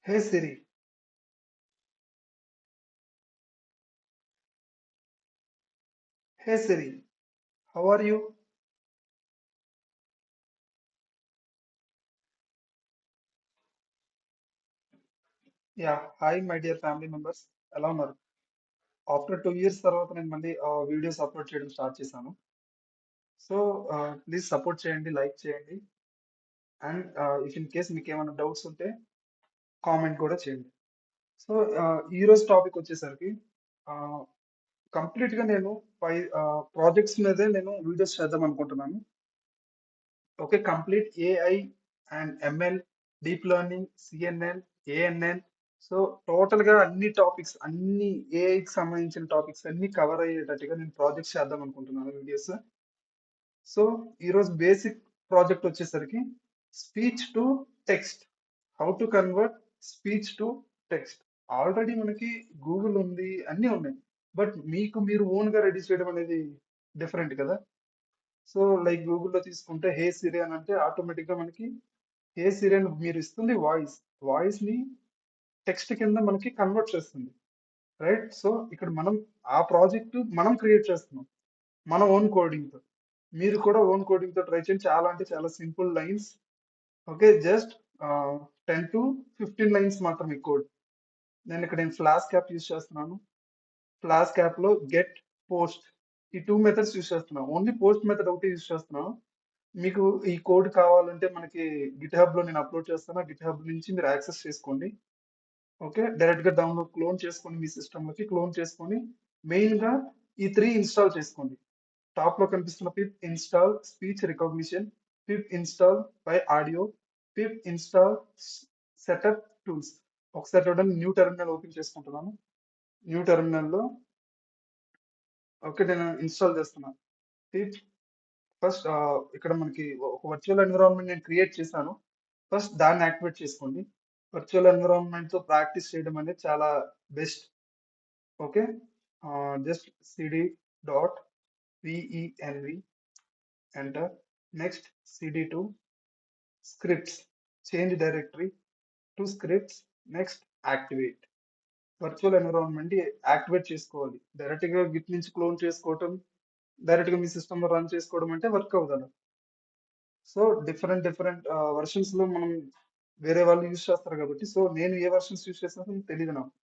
Hey Siri, hey Siri, how are you? Yeah, hi my dear family members. ఎలా ఉన్నారు? After 2 years తర్వాత నేను మళ్ళీ వీడియోస్ అప్లోడ్ చేయడం స్టార్ట్ చేశాను. సో ప్లీజ్ సపోర్ట్ చేయండి, లైక్ చేయండి అండ్ ఇఫ్ ఇన్ కేస్ మీకు ఏమైనా డౌట్స్ ఉంటే కామెంట్ కూడా చేయండి. సో ఈ రోజు టాపిక్ వచ్చేసరికి కంప్లీట్ గా నేను ఫైవ్ ప్రాజెక్ట్స్ మీదే నేను వీడియోస్ చేద్దాం అనుకుంటున్నాను. Okay, complete AI and ML, deep learning, CNN, ANN. So total గా అన్ని టాపిక్స్, అన్ని ఏఐకి సంబంధించిన టాపిక్స్ అన్ని కవర్ అయ్యేటట్టుగా నేను ప్రాజెక్ట్స్ చేద్దాం అనుకుంటున్నాను వీడియోస్. సో ఈరోజు బేసిక్ ప్రాజెక్ట్ వచ్చేసరికి speech to text, how to convert speech to text. Already మనకి గూగుల్ ఉంది, అన్నీ ఉన్నాయి. బట్ మీకు మీరు ఓన్ గా రెడీ చేయడం అనేది డిఫరెంట్ కదా. సో లైక్ గూగుల్లో తీసుకుంటే హే సిరి అని అంటే ఆటోమేటిక్ గా మనకి హే సిరి అని మీరు ఇస్తుంది వాయిస్ ని టెక్స్ట్ కింద మనకి కన్వర్ట్ చేస్తుంది, రైట్? సో ఇక్కడ మనం ఆ ప్రాజెక్ట్ మనం క్రియేట్ చేస్తున్నాం మన ఓన్ కోడింగ్ తో. మీరు కూడా ఓన్ కోడింగ్ తో ట్రై చేయండి. చాలా అంటే చాలా simple lines. Okay, just 10 to 15 lines మాత్రమే కోడ్. నేను ఫ్లాష్ క్యాప్ యూస్ చేస్తున్నాను. ఫ్లాష్ క్యాప్ లో గెట్, పోస్ట్, ఈ టూ మెథడ్స్ యూస్ చేస్తున్నాను. ఓన్లీ పోస్ట్ మెథడ్ ఒకటి యూస్ చేస్తున్నాను. మీకు ఈ కోడ్ కావాలంటే మనకి గిట్ హబ్ లో నేను అప్లోడ్ చేస్తాను. ఆ గిట్ హబ్ నుంచి మీరు యాక్సెస్ చేసుకోండి. ఓకే, డైరెక్ట్ గా డౌన్లోడ్ క్లోన్ చేసుకొని మీ సిస్టమ్ లోకి క్లోన్ చేసుకొని మెయిన్ గా ఈ త్రీ ఇన్స్టాల్ చేసుకోండి. టాప్ లో కనిపిస్తున్న pip install speech recognition, pip install PyAudio, pip install setuptools. ఒకసారి చూడండి, న్యూ టెర్మినల్ ఓపెన్ చేసుకుంటున్నాను. న్యూ టెర్మినల్ లో ఓకే నేను ఇన్స్టాల్ చేస్తున్నాను. పిప్ ఫస్ట్ ఇక్కడ మనకి ఒక వర్చువల్ ఎన్విరాన్మెంట్ నేను క్రియేట్ చేశాను. ఫస్ట్ దాన్ని యాక్టివేట్ చేసుకోండి. వర్చువల్ ఎన్విరాన్మెంట్ తో ప్రాక్టీస్ చేయడం అనేది చాలా best. Okay, just cd dot venv, enter. Next cd2 scripts, change directory to scripts. Next activate. Virtual environment activate చేసుకోవాలి. డైరెక్ట్ గా గిట్ నుంచి క్లోన్ చేసుకోవటం, డైరెక్ట్ గా మీ సిస్టమ్ లో రన్ చేసుకోవడం అంటే వర్క్ అవుతుంది. సో డిఫరెంట్ డిఫరెంట్ వర్షన్స్ లో మనం వేరే వాళ్ళు యూజ్ చేస్తారు కాబట్టి, సో నేను ఏ వర్షన్స్ యూజ్ చేస్తానో తెలియదు నాకు.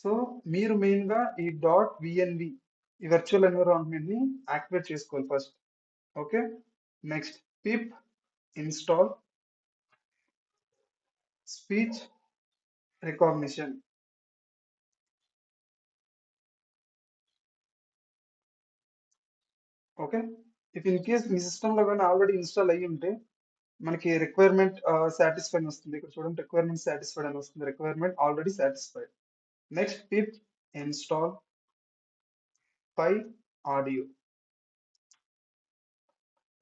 సో మీరు మెయిన్ గా ఈ డాట్ విఎన్వి, ఈ వర్చువల్ ఎన్విరాన్మెంట్ ని యాక్టివేట్ చేసుకోవాలి first. Okay, next pip install speech recognition. Okay, if in case మీ సిస్టమ్ లో కానీ ఆల్రెడీ ఇన్స్టాల్ అయ్యి ఉంటే మనకి రిక్వైర్మెంట్ సాటిస్ఫైడ్ వస్తుంది. ఇక్కడ చూడండి, రిక్వైర్మెంట్ సాటిస్ఫైడ్ అని వస్తుంది. Requirement already satisfied. Next pip install PyAudio.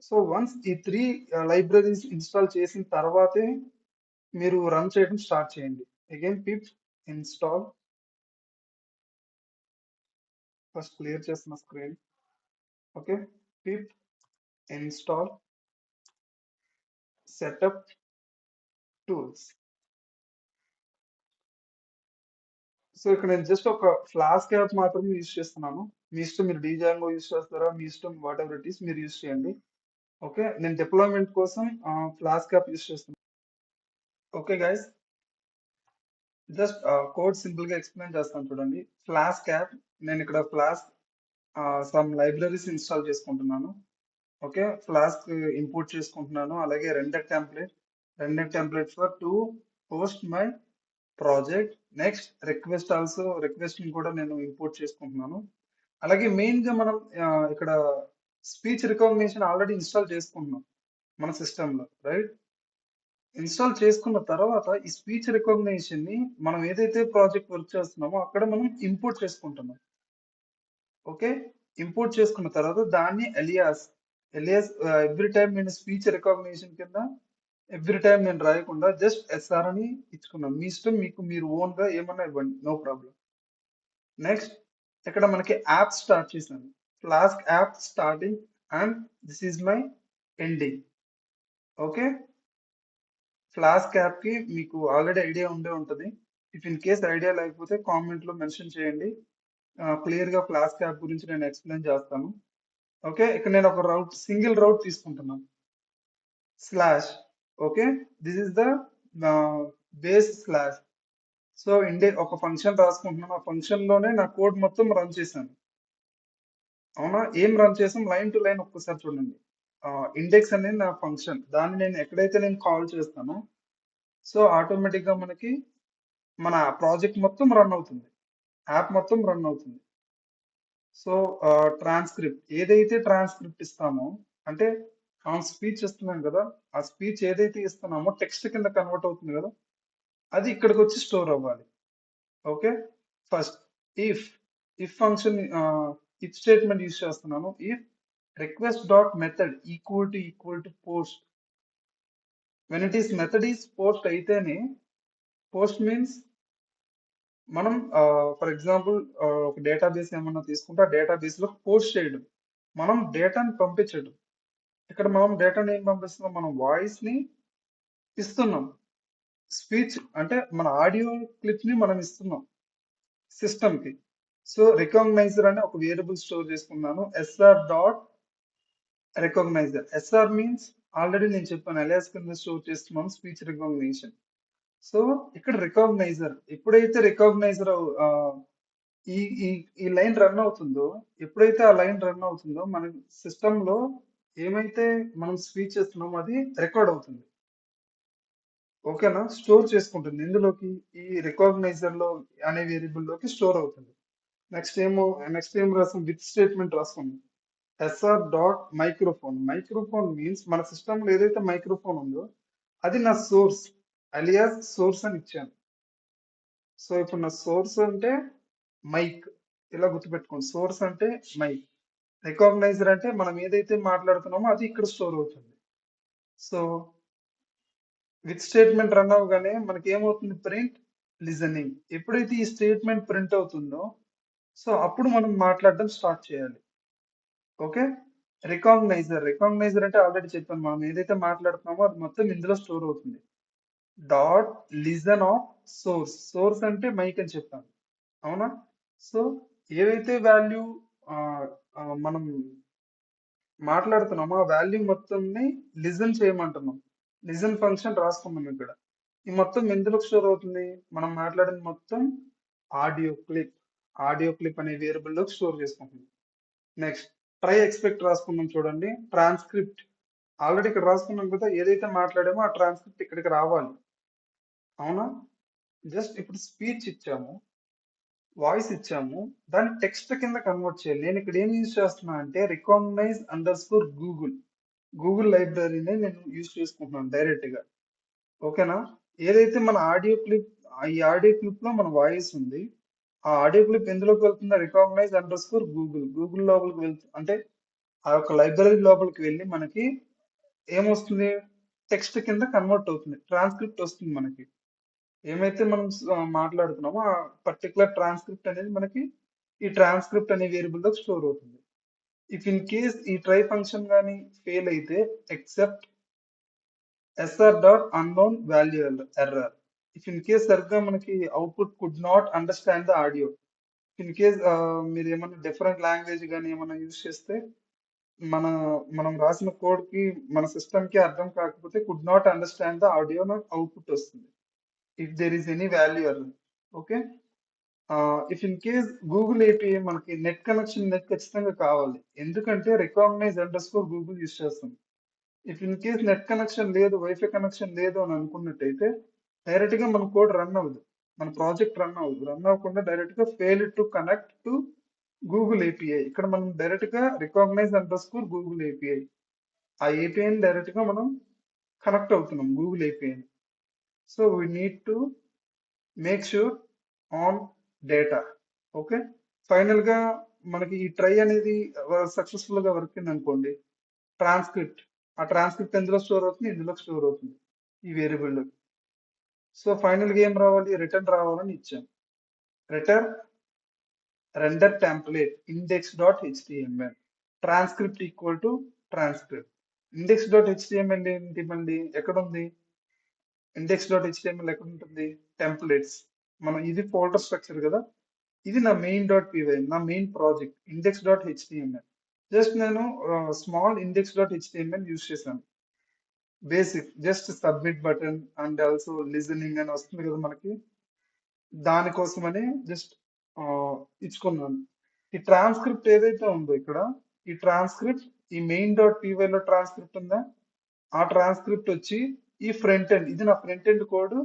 So once ఈ త్రీ లైబ్రరీస్ ఇన్స్టాల్ చేసిన తర్వాతే మీరు రన్ చేయడం స్టార్ట్ చేయండి. Again pip install, first clear చేస్తున్న screen. Okay, pip install setuptools. So ఇక్కడ నేను జస్ట్ ఒక ఫ్లాస్క్ యాప్ మాత్రమే యూజ్ చేస్తున్నాను. మీ ఇష్టం, మీరు డీజాంగో యూజ్ చేస్తారా, మీ ఇష్టం, వాట్ ఎవర్ ఇట్ ఈస్ మీరు యూజ్ చేయండి. ఓకే, నేను డిప్లాయ్మెంట్ కోసం ఫ్లాస్క్ యాప్ యూజ్ చేస్తున్నాను. Okay guys, just code simple గా ఎక్స్ప్లెయిన్ చేస్తాను చూడండి. ఫ్లాస్క్ యాప్, నేను ఇక్కడ ఫ్లాస్క్ సమ్ లైబ్రరీస్ ఇన్స్టాల్ చేసుకుంటున్నాను. ఓకే, ఫ్లాస్క్ ఇంపోర్ట్ చేసుకుంటున్నాను. అలాగే render template for to post my project. Next request, also request ని కూడా నేను ఇంపోర్ట్ చేసుకుంటున్నాను. అలాగే మెయిన్ గా మనం ఇక్కడ స్పీచ్ రికగ్నిషన్ ఆల్రెడీ ఇన్స్టాల్ చేసుకుంటున్నాం మన సిస్టమ్ లో, రైట్? ఇన్స్టాల్ చేసుకున్న తర్వాత ఈ స్పీచ్ రికగ్నిషన్ ని మనం ఏదైతే ప్రాజెక్ట్ వర్క్ చేస్తున్నామో అక్కడ మనం ఇంపోర్ట్ చేసుకుంటున్నాం. ఓకే, ఇంపోర్ట్ చేసుకున్న తర్వాత దాన్ని ఎలియాస్ ఎవ్రీ టైం నేను స్పీచ్ రికగ్నిషన్ కింద ఎవ్రీ టైం నేను రాయకుండా జస్ట్ ఎస్ఆర్ అని ఇచ్చుకున్నాను. మీ ఇష్టం, మీకు మీరు ఓన్ గా ఏమన్నా ఇవ్వండి, నో ప్రాబ్లం. నెక్స్ట్ ఇక్కడ మనకి యాప్ స్టార్ట్ చేశాను. Flask app starting and this is my ending. Okay, flask app కి మీకు ఆల్రెడీ ఐడియా ఉండే ఉంటుంది. ఇఫ్ ఇన్ కేస్ ఐడియా లేకపోతే కామెంట్ లో మెన్షన్ చేయండి. క్లియర్ గా ఫ్లాస్క్ యాప్ గురించి నేను ఎక్స్ప్లెయిన్ చేస్తాను. ఓకే, ఇక్కడ నేను ఒక సింగిల్ రౌట్ తీసుకుంటున్నాను. Slash. Okay, this is the base slash. So ఒక ఫంక్షన్ రాసుకుంటున్నాను. ఆ ఫంక్షన్ లోనే నా కోడ్ మొత్తం రన్ చేశాను. అవునా, ఏం రన్ చేసాం? లైన్ టు లైన్ ఒక్కసారి చూడండి. ఇండెక్స్ అనేది నా ఫంక్షన్, దాన్ని నేను ఎక్కడైతే నేను కాల్ చేస్తానో సో ఆటోమేటిక్ గా మనకి మన ప్రాజెక్ట్ మొత్తం రన్ అవుతుంది, యాప్ మొత్తం రన్ అవుతుంది. సో ట్రాన్స్క్రిప్ట్, ఏదైతే ట్రాన్స్క్రిప్ట్ ఇస్తామో అంటే మనం స్పీచ్ ఇస్తున్నాం కదా, ఆ స్పీచ్ ఏదైతే ఇస్తున్నామో టెక్స్ట్ కింద కన్వర్ట్ అవుతుంది కదా, అది ఇక్కడికి వచ్చి స్టోర్ అవ్వాలి. Okay, first if if function if statement use చేస్తున్నాను. If request dot method equal to post, when it is method is post అయితేనే, పోస్ట్ మీన్స్ మనం ఫర్ ఎగ్జాంపుల్ ఒక డేటాబేస్ ఏమన్నా తీసుకుంటే ఆ డేటాబేస్ లో పోస్ట్ చేయడం, మనం డేటాని పంపించడం. ఇక్కడ మనం డేటాని ఏం పంపిస్తున్నాం? మనం వాయిస్ ని ఇస్తున్నాం, స్పీచ్ అంటే మన ఆడియో క్లిప్ ని మనం ఇస్తున్నాం సిస్టమ్ కి. సో రికగ్నైజర్ అనే ఒక వేరియబుల్ స్టోర్ చేసుకున్నాను, SR dot recognizer. SR means already నేను చెప్పాను, అలియాస్ కింద స్టోర్ చేస్తున్నాను స్పీచ్ రికగ్నిషన్. సో ఇక్కడ రికగ్నైజర్, ఎప్పుడైతే రికగ్నైజర్ ఈ ఈ ఈ లైన్ రన్ అవుతుందో, ఎప్పుడైతే ఆ లైన్ రన్ అవుతుందో మన సిస్టమ్ లో ఏమైతే మనం స్పీచ్ చేస్తున్నామో అది రికార్డ్ అవుతుంది. ఓకేనా, స్టోర్ చేసుకుంటుంది ఇందులోకి, ఈ రికగ్నైజర్ లో అనే వేరియబుల్ లోకి స్టోర్ అవుతుంది. నెక్స్ట్ ఏం రాసాం? విత్ స్టేట్మెంట్ రాసుకున్నాం, SR dot microphone. Microphone means మన సిస్టమ్ లో ఏదైతే మైక్రోఫోన్ ఉందో అది నా సోర్స్, అలియాస్ సోర్స్ అని ఇచ్చాను. సో ఇప్పుడు నా సోర్స్ అంటే మైక్, ఇలా గుర్తుపెట్టుకోండి. సోర్స్ అంటే మైక్, రికగ్నైజర్ అంటే మనం ఏదైతే మాట్లాడుతున్నామో అది ఇక్కడ స్టోర్ అవుతుంది. సో విత్ స్టేట్మెంట్ రన్ అవగానే మనకి ఏమవుతుంది? Print listening. ఎప్పుడైతే ఈ స్టేట్మెంట్ ప్రింట్ అవుతుందో సో అప్పుడు మనం మాట్లాడడం స్టార్ట్ చేయాలి. ఓకే, రికగ్నైజర్ అంటే ఆల్రెడీ చెప్పాను, మనం ఏదైతే మాట్లాడుతున్నామో అది మొత్తం ఇందులో స్టోర్ అవుతుంది. Dot listen of swords, source అంటే మైక్ అని చెప్పాను, అవునా. సో ఏదైతే వాల్యూ మనం మాట్లాడుతున్నామో ఆ వాల్యూ మొత్తంని లిజన్ చేయమంటున్నాం. లిజన్ ఫంక్షన్ రాసుకున్నాం ఇక్కడ. ఈ మొత్తం ఎందులో స్టోర్ అవుతుంది? మనం మాట్లాడిన మొత్తం ఆడియో క్లిప్, ఆడియో క్లిప్ అనే వేరియబుల్ లో స్టోర్ చేసుకుంటుంది. నెక్స్ట్ ట్రై ఎక్స్పెక్ట్ రాసుకున్నాం చూడండి. ట్రాన్స్క్రిప్ట్ ఆల్రెడీ ఇక్కడ రాసుకున్నాం కదా, ఏదైతే మాట్లాడామో ఆ ట్రాన్స్క్రిప్ట్ ఇక్కడికి రావాలి, అవునా. జస్ట్ ఇప్పుడు స్పీచ్ ఇచ్చాము, వాయిస్ ఇచ్చాము, దాన్ని టెక్స్ట్ కింద కన్వర్ట్ చేయాలి. నేను ఇక్కడ ఏం యూజ్ చేస్తున్నా అంటే రికగ్నైజ్ అండర్ స్కోర్ గూగుల్ లైబ్రరీనే నేను యూజ్ చేసుకుంటున్నాను డైరెక్ట్ గా. ఓకేనా, ఏదైతే మన ఆడియో క్లిప్, ఈ ఆడియో క్లిప్ లో మన వాయిస్ ఉంది, ఆ ఆడియో క్లిప్ ఎందులోకి వెళ్తుందో రికగ్నైజ్ అండర్ స్కోర్ గూగుల్ లోపలికి వెళ్తుంది. అంటే ఆ యొక్క లైబ్రరీ లోపలికి వెళ్ళి మనకి ఏమొస్తుంది? టెక్స్ట్ కింద కన్వర్ట్ అవుతుంది, ట్రాన్స్క్రిప్ట్ వస్తుంది మనకి. ఏమైతే మనం మాట్లాడుతున్నామో ఆ పర్టికులర్ ట్రాన్స్క్రిప్ట్ అనేది మనకి ఈ ట్రాన్స్క్రిప్ట్ అనే వేరియబుల్ లో స్టోర్ అవుతుంది. ఇఫ్ ఇన్ కేస్ ఈ ట్రై ఫంక్షన్ కానీ ఫెయిల్ అయితే except SR dot unknown value error. If in case సరిగ్గా మనకి output could not understand the audio. In case మీరు ఏమైనా డిఫరెంట్ లాంగ్వేజ్ కానీ ఏమైనా యూజ్ చేస్తే మన మనం రాసిన కోడ్ కి మన సిస్టమ్ కి అర్థం కాకపోతే could not understand the audio output వస్తుంది. If there is any value error. Okay, if in case Google API మనకి నెట్ ఖచ్చితంగా కావాలి, ఎందుకంటే recognize underscore Google use చేస్తాం. If in case net connection లేదు, వైఫై కనెక్షన్ లేదు అని అనుకున్నట్టయితే direct గా మన కోడ్ రన్ అవ్వదు, మన ప్రాజెక్ట్ రన్ అవ్వకుండా డైరెక్ట్ గా fail to connect to Google API. ఇక్కడ మనం డైరెక్ట్ గా recognize underscore Google API, ఆ ఏపీఐని డైరెక్ట్ గా మనం కనెక్ట్ అవుతున్నాం Google API. So we need to make sure on data. Okay, final గా మనకి ఈ ట్రై అనేది సక్సెస్ఫుల్ గా వర్క్ అయింది అనుకోండి, ట్రాన్స్క్రిప్ట్, ఆ ట్రాన్స్క్రిప్ట్ ఎందులో స్టోర్ అవుతుంది? ఇందులో స్టోర్ అవుతుంది, ఈ వేరియబుల్. సో ఫైనల్ గా ఏం రావాలి? రిటర్న్ రావాలని ఇచ్చాం. Return render template index dot HTML, transcript equal to transcript. Index dot HTML ఏంటి? మళ్ళీ ఎక్కడ ఉంది? index.html ఎక్కడ ఉంటుంది? టెంప్లెట్స్. మనం ఇది ఫోల్డర్ స్ట్రక్చర్ కదా. ఇది నా మెయిన్ డాట్ py, నా మెయిన్ ప్రాజెక్ట్ index.html. జస్ట్ నేను స్మాల్ index.html యూజ్ చేశాను. Basic just submit button and also listening అని వస్తుంది కదా మనకి, దానికోసమని జస్ట్ ఇచ్చుకున్నాను. ఈ ట్రాన్స్క్రిప్ట్ ఏదైతే ఉందో ఇక్కడ, ఈ ట్రాన్స్క్రిప్ట్ ఈ మెయిన్ డాట్ py లో ట్రాన్స్క్రిప్ట్ ఉందా, ఆ ట్రాన్స్క్రిప్ట్ వచ్చి ఈ ఫ్రంట్ ఎండ్, ఇది నా front end code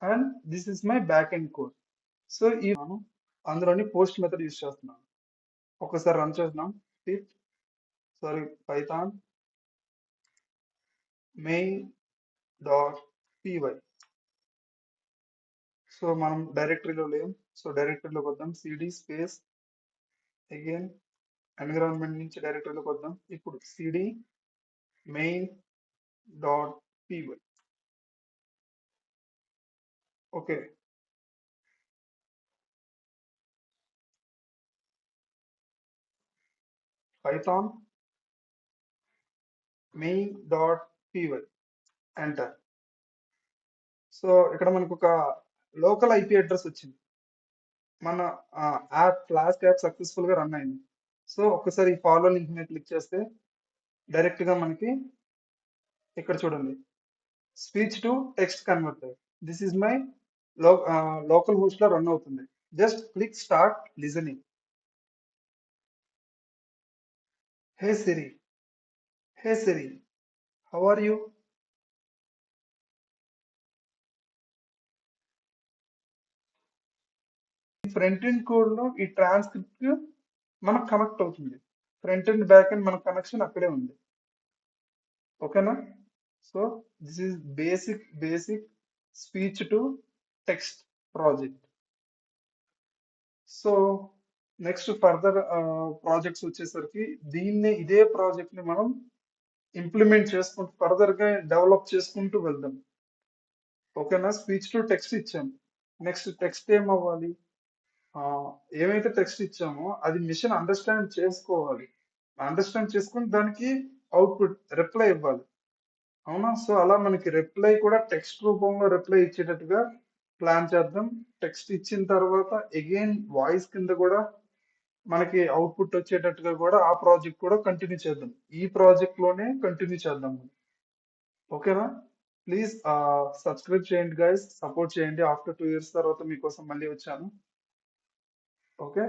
and this is my back end code. So ఈ అందులోని పోస్ట్ మెథడ్ యూజ్ చేస్తున్నాను. ఒకసారి రన్ చేద్దాం. Python main dot py. So మనం డైరెక్టరీలో లేం. సో డైరెక్టరీలోకి వద్దాం. cd స్పేస్ అగైన్ ఎన్విరాన్మెంట్ నుంచి డైరెక్టరీలోకి వద్దాం. ఇప్పుడు cd main dot py. Okay, Python main dot py enter. సో ఇక్కడ మనకు ఒక లోకల్ ఐపీ అడ్రస్ వచ్చింది. మన యాప్ ఫ్లాస్క్ యాప్ సక్సెస్ఫుల్ గా రన్ అయింది. సో ఒక్కసారి ఈ ఫాలో లింక్ మీద క్లిక్ చేస్తే డైరెక్ట్ గా మనకి ఇక్కడ చూడండి, speech to text converter. This is my localhost లో రన్ అవుతుంది. Just click start listening. Hey Siri, hey Siri, how are you? Front end code లో ఈ ట్రాన్స్క్రిప్ట్ మనకు కనెక్ట్ అవుతుంది. ఫ్రంట్ ఎండ్ బ్యాక్ ఎండ్ మన కనెక్షన్ అక్కడే ఉంది. ఓకేనా? So this is basic speech to text project. So next further projects వచ్చేసరికి ఇదే ప్రాజెక్ట్ ని మనం ఇంప్లిమెంట్ చేసుకుంటూ ఫర్దర్ గా డెవలప్ చేసుకుంటూ వెళ్దాం. ఓకేనా? స్పీచ్ టు టెక్స్ట్ ఇచ్చాం. నెక్స్ట్ టెక్స్ట్ ఏమవ్వాలి? ఏమైతే టెక్స్ట్ ఇచ్చామో అది మిషన్ అండర్స్టాండ్ చేసుకోవాలి. అండర్స్టాండ్ చేసుకుని దానికి అవుట్పుట్ రిప్లై ఇవ్వాలి. అవునా? సో అలా మనకి రిప్లై కూడా టెక్స్ట్ రూపంలో రిప్లై ఇచ్చేటట్టుగా ప్లాన్ చేద్దాం. టెక్స్ట్ ఇచ్చిన తర్వాత అగైన్ వాయిస్ కింద కూడా మనకి అవుట్పుట్ వచ్చేటట్టుగా కూడా ఆ ప్రాజెక్ట్ కూడా కంటిన్యూ చేద్దాం. ఈ ప్రాజెక్ట్ లోనే కంటిన్యూ చేద్దాం. ఓకేనా? ప్లీజ్ సబ్స్క్రైబ్ చేయండి గైస్, సపోర్ట్ చేయండి. ఆఫ్టర్ 2 years తర్వాత మీకోసం మళ్ళీ వచ్చాను. ఓకే,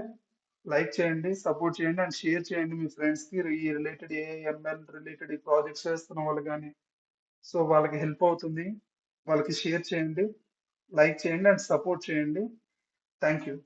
లైక్ చేయండి, సపోర్ట్ చేయండి అండ్ షేర్ చేయండి మీ ఫ్రెండ్స్ కి. ఈ రిలేటెడ్ ఏఎంఎల్ రిలేటెడ్ ఈ ప్రాజెక్ట్స్ చేస్తున్న వాళ్ళు కానీ, సో వాళ్ళకి హెల్ప్ అవుతుంది. వాళ్ళకి షేర్ చేయండి, లైక్ చేయండి అండ్ సపోర్ట్ చేయండి. Thank you.